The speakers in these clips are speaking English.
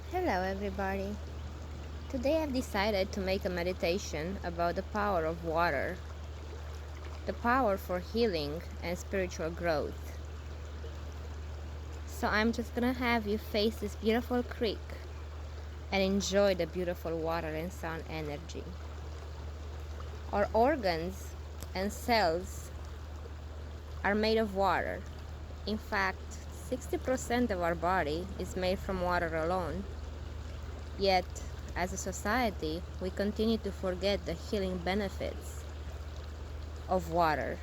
Hello everybody. Today I've decided to make a meditation about the power of water, the power for healing and spiritual growth. So I'm just gonna have you face this beautiful creek and enjoy the beautiful water and sun energy. Our organs and cells are made of water. In fact, 60% of our body is made from water alone. Yet, as a society, we continue to forget the healing benefits of water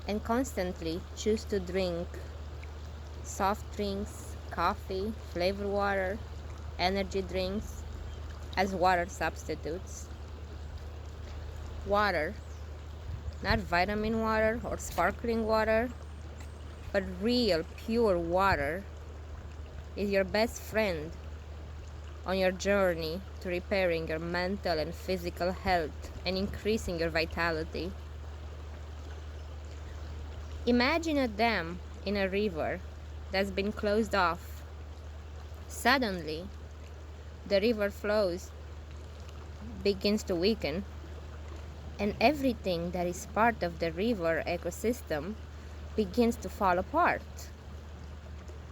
and constantly choose to drink soft drinks, coffee, flavored water, energy drinks as water substitutes. Water, not vitamin water or sparkling water, but real pure water, is your best friend on your journey to repairing your mental and physical health and increasing your vitality. Imagine a dam in a river that's been closed off. Suddenly, the river flows begins to weaken, and everything that is part of the river ecosystem begins to fall apart.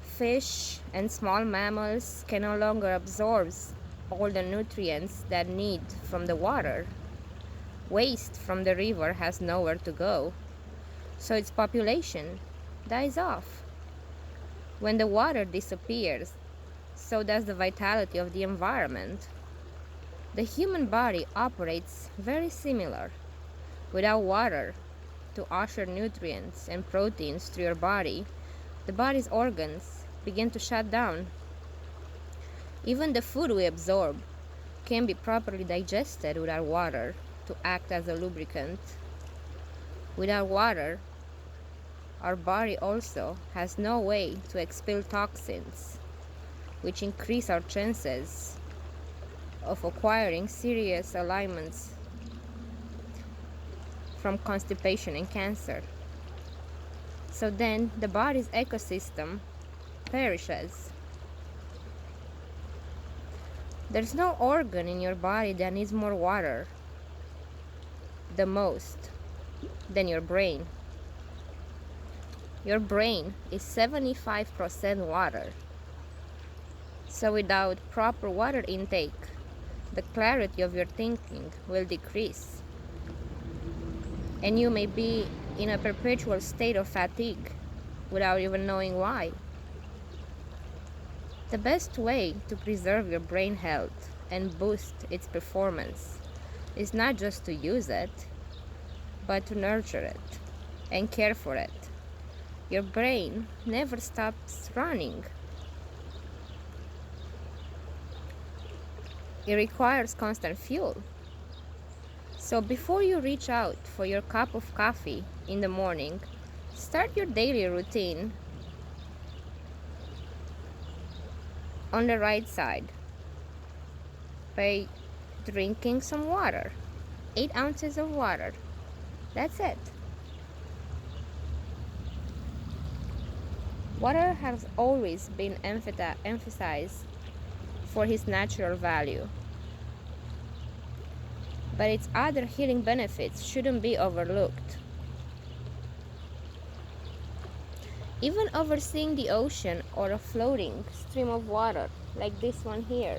Fish and small mammals can no longer absorb all the nutrients that need from the water. Waste from the river has nowhere to go, so its population dies off. When the water disappears, so does the vitality of the environment. The human body operates very similar. Without water to usher nutrients and proteins to your body, the body's organs begin to shut down. Even the food we absorb can be properly digested without water to act as a lubricant. Without water, our body also has no way to expel toxins, which increase our chances of acquiring serious ailments from constipation and cancer. So then the body's ecosystem perishes. There's no organ in your body that needs more water the most than your brain. Your brain is 75% water. So without proper water intake, the clarity of your thinking will decrease, and you may be in a perpetual state of fatigue without even knowing why. The best way to preserve your brain health and boost its performance is not just to use it, but to nurture it and care for it. Your brain never stops running. It requires constant fuel. So before you reach out for your cup of coffee in the morning, start your daily routine on the right side by drinking some water. 8 ounces of water. That's it. Water has always been emphasized for its natural value, but its other healing benefits shouldn't be overlooked. Even overseeing the ocean or a floating stream of water, like this one here,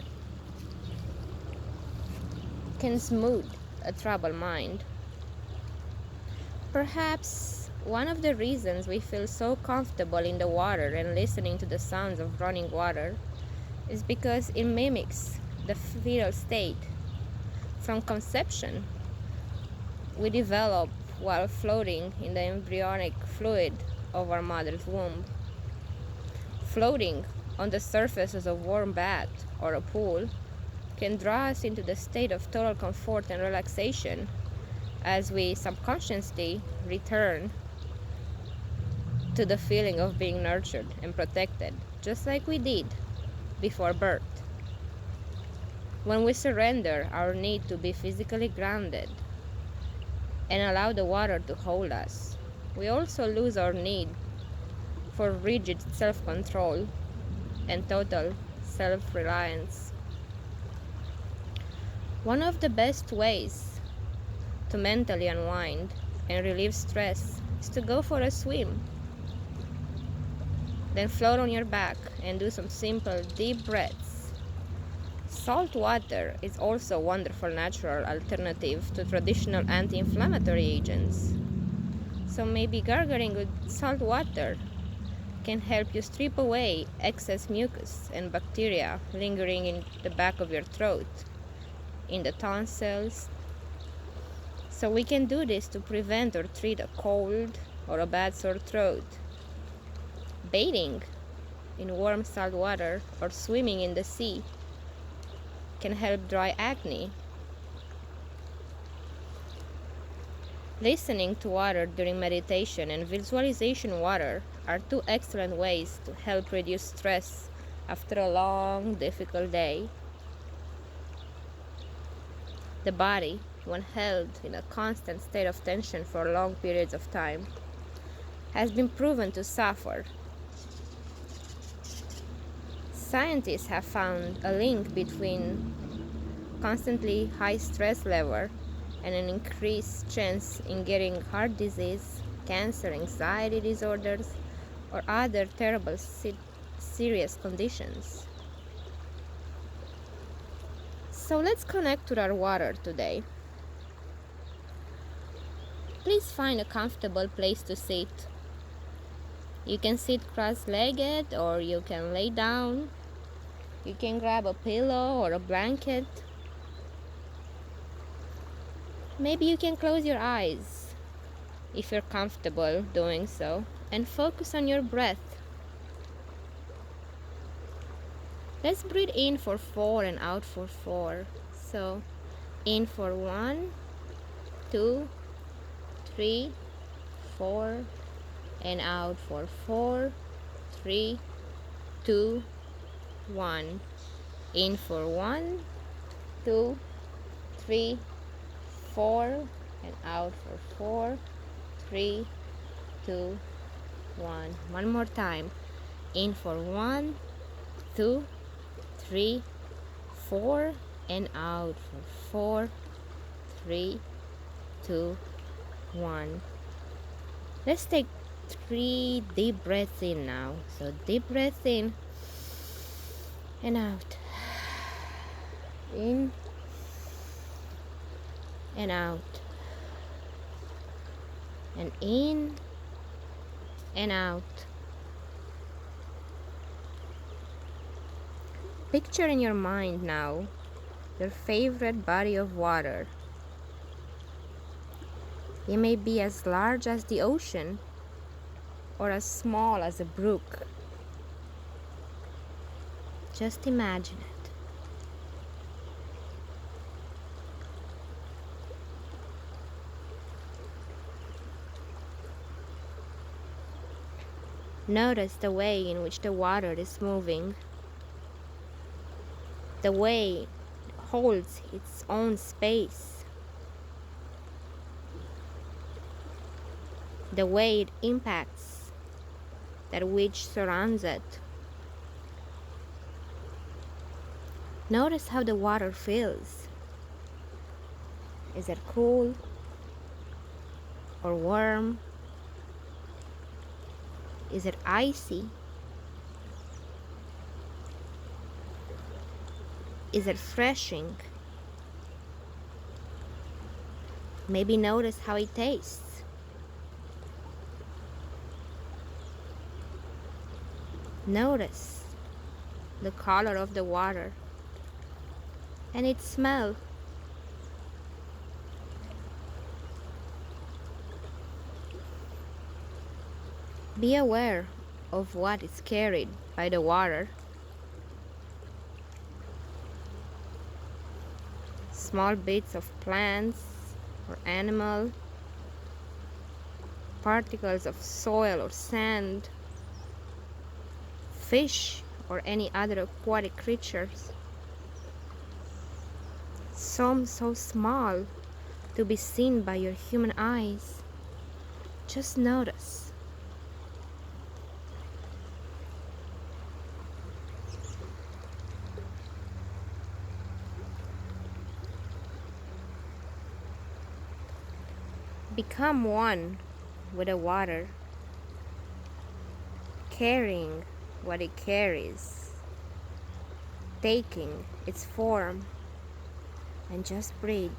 can smooth a troubled mind. Perhaps one of the reasons we feel so comfortable in the water and listening to the sounds of running water is because it mimics the fetal state. From conception, we develop while floating in the embryonic fluid of our mother's womb. Floating on the surface of a warm bath or a pool can draw us into the state of total comfort and relaxation as we subconsciously return to the feeling of being nurtured and protected, just like we did before birth. When we surrender our need to be physically grounded and allow the water to hold us, we also lose our need for rigid self-control and total self-reliance. One of the best ways to mentally unwind and relieve stress is to go for a swim. Then float on your back and do some simple deep breaths. Salt water is also a wonderful natural alternative to traditional anti-inflammatory agents. So maybe gargling with salt water can help you strip away excess mucus and bacteria lingering in the back of your throat, in the tonsils. So we can do this to prevent or treat a cold or a bad sore throat. Bathing in warm salt water or swimming in the sea can help dry acne. Listening to water during meditation and visualization water are two excellent ways to help reduce stress after a long, difficult day. The body, when held in a constant state of tension for long periods of time, has been proven to suffer. Scientists have found a link between constantly high stress level and an increased chance in getting heart disease, cancer, anxiety disorders, or other terrible serious conditions. So let's connect with our water today. Please find a comfortable place to sit. You can sit cross-legged or you can lay down. You can grab a pillow or a blanket. Maybe you can close your eyes if you're comfortable doing so and focus on your breath. Let's breathe in for 4 and out for 4. So in for 1, 2, 3, 4, and out for 4, 3, 2, 1. In for 1, 2, 3, 4, and out for 4, 3, 2, 1. One more time. In for 1, 2, 3, 4, and out for 4, 3, 2, 1. Let's take 3 deep breaths in now. So deep breath in and out. In and out. And in and out. Picture in your mind now your favorite body of water. It may be as large as the ocean or as small as a brook. Just imagine it. Notice the way in which the water is moving, the way it holds its own space, the way it impacts that which surrounds it. Notice how the water feels. Is it cool or warm? Is it icy? Is it refreshing? Maybe notice how it tastes. Notice the color of the water and its smell. Be aware of what is carried by the water. Small bits of plants or animal, particles of soil or sand, fish or any other aquatic creatures. Some so small to be seen by your human eyes. Just notice. Become one with the water, carrying what it carries, taking its form, and just breathe.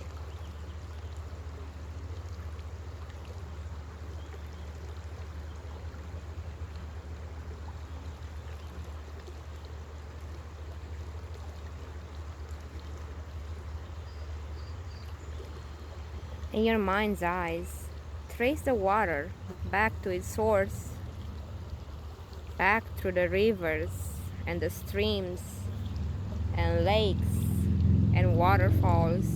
In your mind's eyes, trace the water back to its source, back through the rivers and the streams and lakes and waterfalls,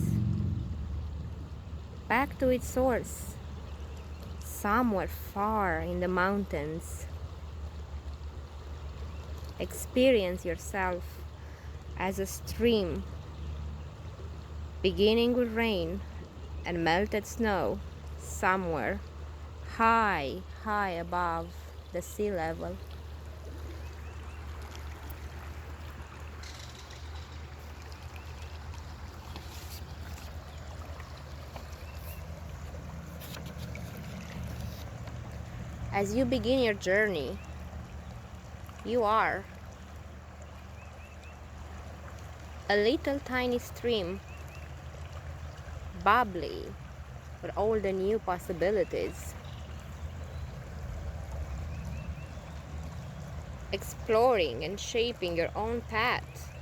back to its source, somewhere far in the mountains. Experience yourself as a stream, beginning with rain and melted snow somewhere high, high above the sea level. As you begin your journey, you are a little tiny stream, bubbly with all the new possibilities, exploring and shaping your own path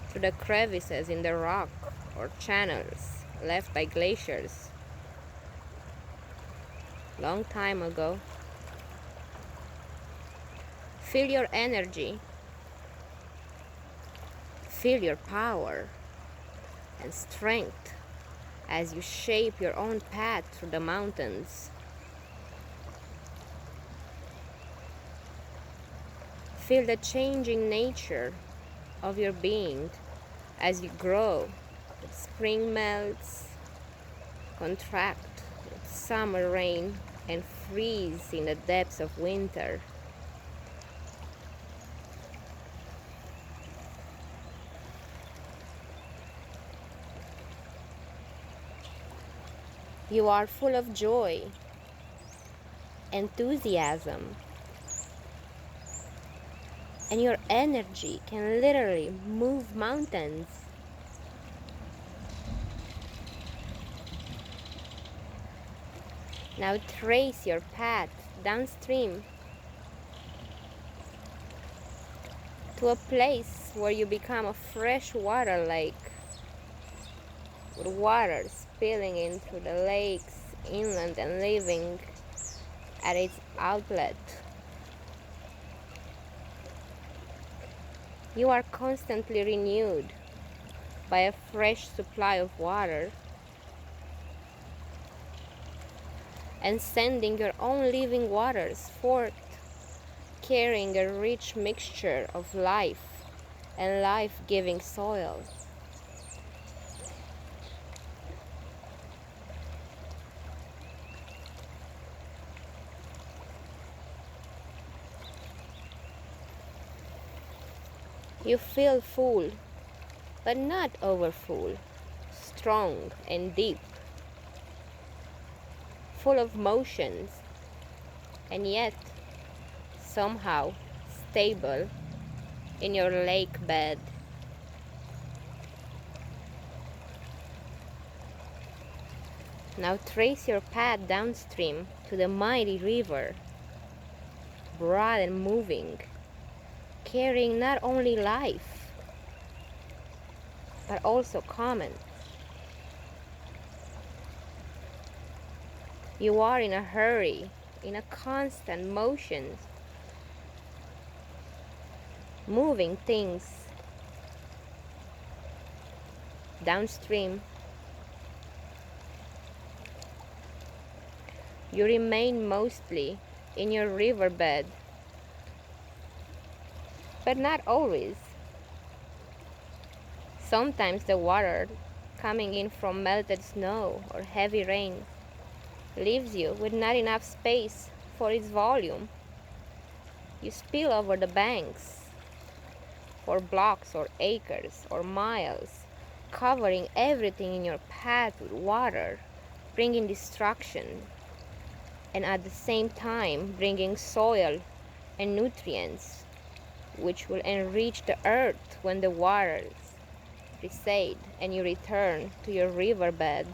through the crevices in the rock or channels left by glaciers long time ago. Feel your energy, feel your power and strength as you shape your own path through the mountains. Feel the changing nature of your being as you grow. Spring melts, contract with summer rain, and freeze in the depths of winter. You are full of joy, enthusiasm, and your energy can literally move mountains. Now trace your path downstream to a place where you become a freshwater lake, with water spilling into the lakes inland and leaving at its outlet. You are constantly renewed by a fresh supply of water and sending your own living waters forth, carrying a rich mixture of life and life-giving soil. You feel full, but not overfull, strong and deep, full of motions, and yet somehow stable in your lake bed. Now trace your path downstream to the mighty river, broad and moving, carrying not only life, but also common. You are in a hurry, in a constant motion, moving things downstream. You remain mostly in your riverbed, but not always. Sometimes the water coming in from melted snow or heavy rain leaves you with not enough space for its volume. You spill over the banks for blocks or acres or miles covering everything in your path with water, bringing destruction, and at the same time bringing soil and nutrients, which will enrich the earth when the waters recede and you return to your riverbed.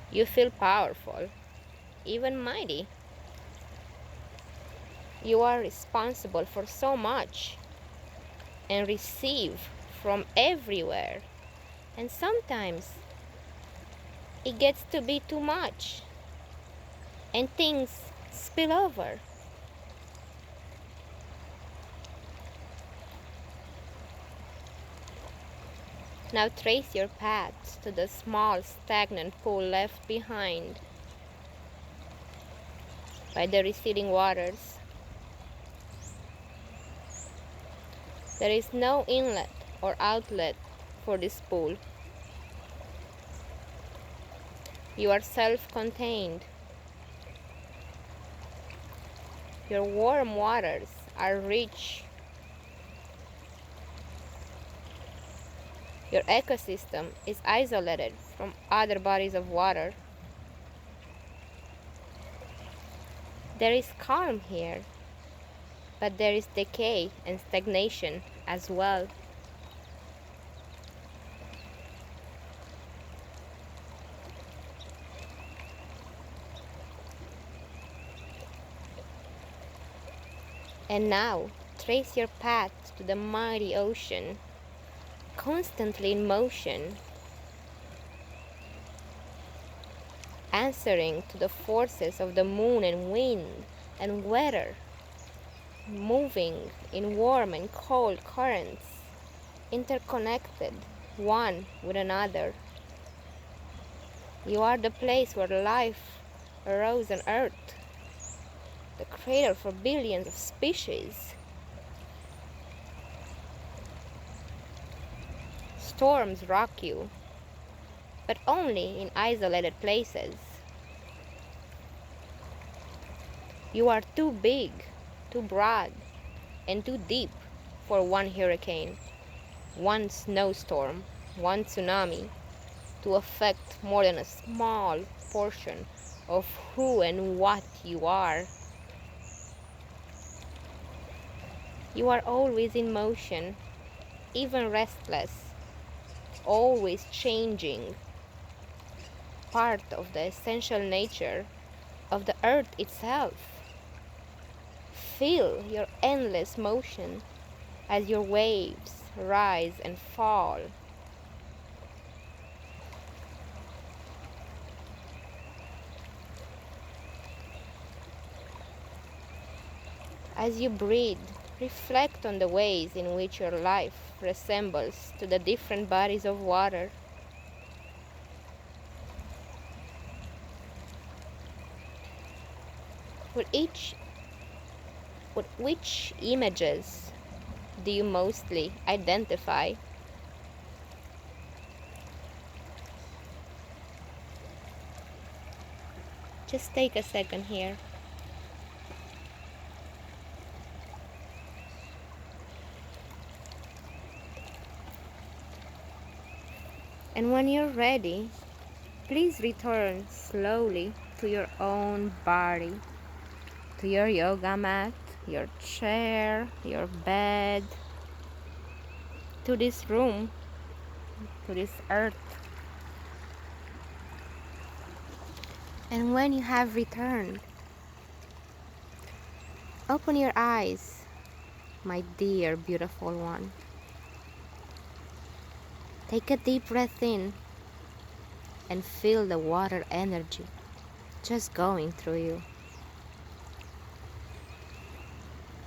You feel powerful, even mighty. You are responsible for so much and receive from everywhere. And sometimes it gets to be too much and things spill over. Now trace your path to the small stagnant pool left behind by the receding waters. There is no inlet or outlet for this pool. You are self-contained. Your warm waters are rich. Your ecosystem is isolated from other bodies of water. There is calm here, but there is decay and stagnation as well. And now, trace your path to the mighty ocean, constantly in motion, answering to the forces of the moon and wind and weather, moving in warm and cold currents, interconnected one with another. You are the place where life arose on Earth, the cradle for billions of species. Storms rock you, but only in isolated places. You are too big, too broad, and too deep for one hurricane, one snowstorm, one tsunami to affect more than a small portion of who and what you are. You are always in motion, even restless, always changing, part of the essential nature of the earth itself. Feel your endless motion as your waves rise and fall. As you breathe, reflect on the ways in which your life resembles to the different bodies of water. With which images do you mostly identify? Just take a second here. And when you're ready, please return slowly to your own body, to your yoga mat, your chair, your bed, to this room, to this earth. And when you have returned, open your eyes, my dear beautiful one. Take a deep breath in and feel the water energy just going through you.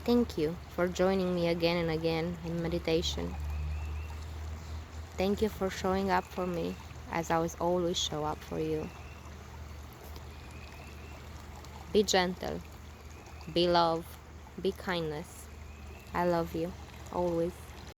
Thank you for joining me again and again in meditation. Thank you for showing up for me as I will always show up for you. Be gentle, be love, be kindness. I love you, always.